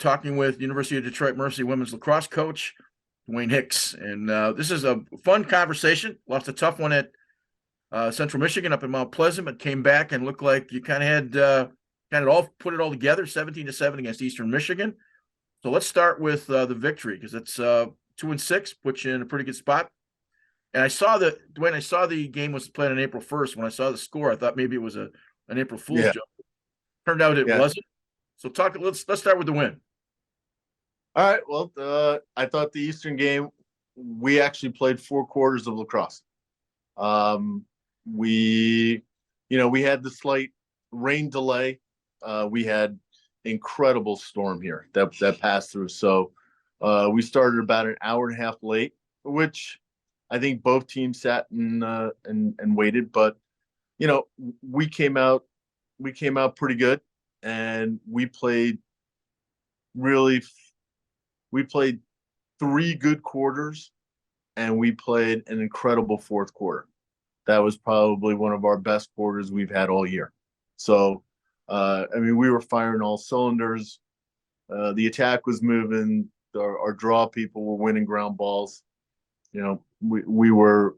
talking with University of Detroit Mercy women's lacrosse coach, Dwayne Hicks. And this is a fun conversation. Lost a tough one at Central Michigan up in Mount Pleasant, but came back and looked like you kind of had put it all together, 17-7 against Eastern Michigan. So let's start with the victory, because it's 2-6, puts you in a pretty good spot. And I saw the game was played on April 1st. When I saw the score, I thought maybe it was an April Fool's joke. Turned out it wasn't. So let's start with the win. All right. Well, I thought the Eastern game, we actually played 4 quarters of lacrosse. We had the slight rain delay. We had incredible storm here that passed through. So we started about an hour and a half late, which I think both teams sat and waited. But we came out pretty good, and we played 3 good quarters, and we played an incredible fourth quarter. That was probably one of our best quarters we've had all year. So, we were firing all cylinders. The attack was moving. Our draw people were winning ground balls. We were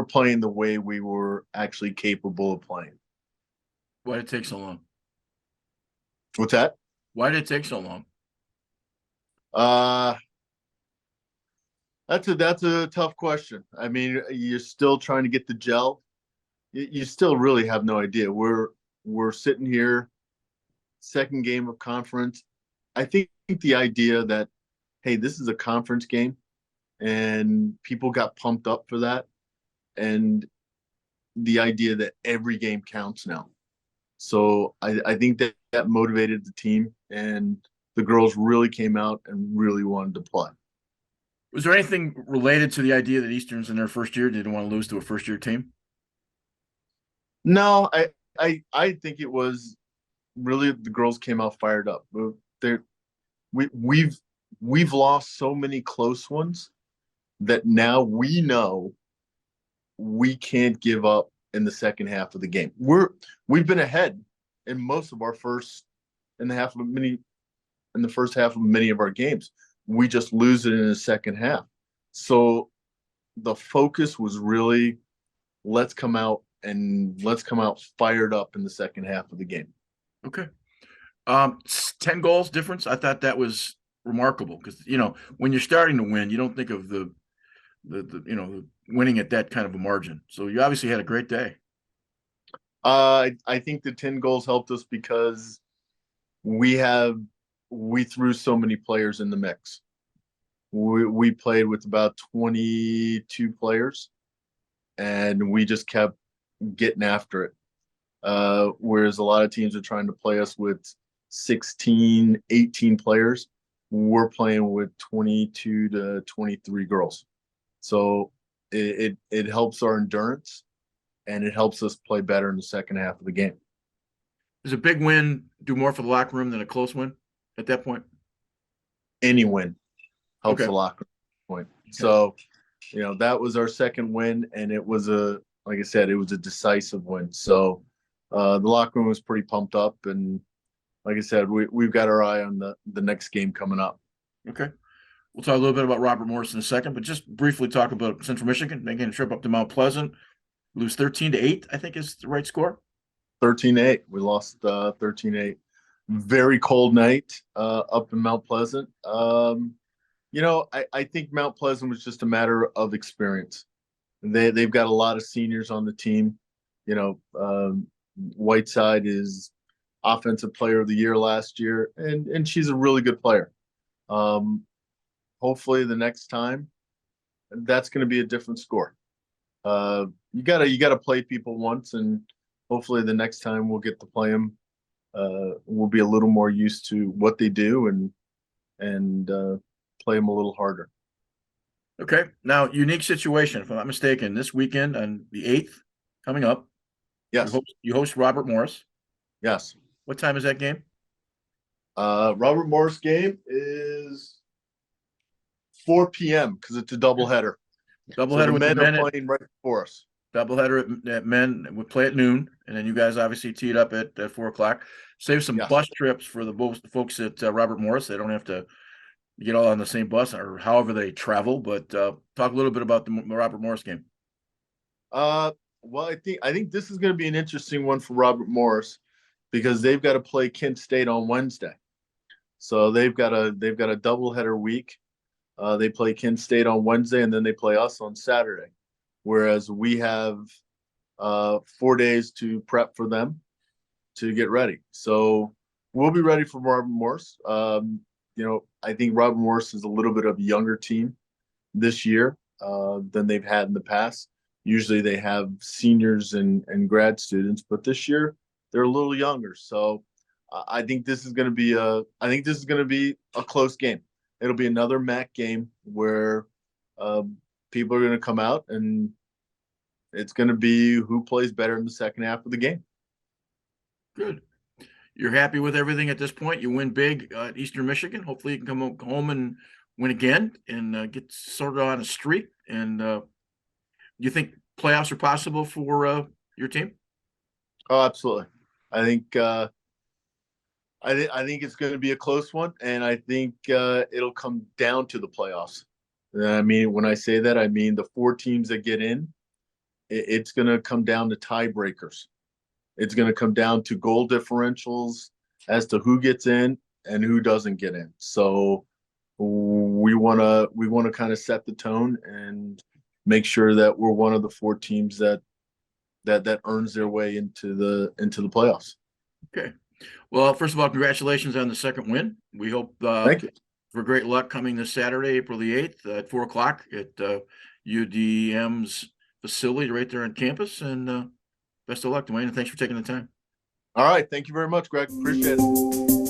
playing the way we were actually capable of playing. Why did it take so long? What's that? Why did it take so long? That's a tough question. You're still trying to get the gel. You still really have no idea. We're sitting here, second game of conference. I think the idea that, hey, this is a conference game, and people got pumped up for that, and the idea that every game counts now. So I think that motivated the team, and the girls really came out and really wanted to play. Was there anything related to the idea that Easterns in their first year didn't want to lose to a first-year team? No, I think it was really the girls came out fired up. We've lost so many close ones that now we know we can't give up in the second half of the game. We've been ahead in most of our in the first half of many of our games. We just lose it in the second half. So the focus was really, let's come out fired up in the second half of the game. Okay. 10 goals difference. I thought that was remarkable, because when you're starting to win, you don't think of the winning at that kind of a margin. So you obviously had a great day. I think the 10 goals helped us because we threw so many players in the mix. We played with about 22 players, and we just kept getting after it. Whereas a lot of teams are trying to play us with 16, 18 players. We're playing with 22 to 23 girls. So it helps our endurance, and it helps us play better in the second half of the game. Does a big win do more for the locker room than a close win at that point? Any win helps the locker room point. Okay. So, that was our second win, and it was like I said, it was a decisive win. So the locker room was pretty pumped up, and like I said, we've got our eye on the next game coming up. Okay. We'll talk a little bit about Robert Morris in a second, but just briefly talk about Central Michigan making a trip up to Mount Pleasant. Lose 13-8, I think is the right score. 13-8. We lost 13-8. Very cold night up in Mount Pleasant. I think Mount Pleasant was just a matter of experience. They've got a lot of seniors on the team. Whiteside is Offensive Player of the Year last year, and she's a really good player. Hopefully the next time, that's going to be a different score. You gotta play people once, and hopefully the next time we'll get to play them. We'll be a little more used to what they do and play them a little harder. Okay. Now, unique situation, if I'm not mistaken, this weekend on the 8th, coming up. Yes. You host Robert Morris. Yes. What time is that game? Robert Morris game is 4 p.m. because it's a doubleheader. Doubleheader with the men playing right before us. doubleheader at men. We play at noon, and then you guys obviously tee it up at 4 o'clock. Save some Yes. bus trips for the folks at Robert Morris. They don't have to get all on the same bus or however they travel. But talk a little bit about the Robert Morris game. Well, I think this is going to be an interesting one for Robert Morris because they've got to play Kent State on Wednesday. So they've got a doubleheader week. They play Kent State on Wednesday, and then they play us on Saturday. Whereas we have 4 days to prep for them to get ready. So we'll be ready for Robert Morris. I think Robert Morris is a little bit of a younger team this year than they've had in the past. Usually they have seniors and grad students, but this year they're a little younger. So I think this is going to be a close game. It'll be another MAC game where people are going to come out, and it's going to be who plays better in the second half of the game. Good. You're happy with everything at this point? You win big at Eastern Michigan. Hopefully you can come home and win again and get sorted on a streak. And you think playoffs are possible for your team? Oh, absolutely. I think I think it's going to be a close one, and I think it'll come down to the playoffs. I mean, when I say that, I mean the 4 teams that get in. It's going to come down to tiebreakers. It's going to come down to goal differentials as to who gets in and who doesn't get in. So we want to kind of set the tone and make sure that we're one of the 4 teams that earns their way into the playoffs. Okay. Well, first of all, congratulations on the second win. We hope Thank you. for great luck coming this Saturday, April the 8th at 4 o'clock at UDM's facility right there on campus. And best of luck, Dwayne, and thanks for taking the time. All right. Thank you very much, Greg. Appreciate it.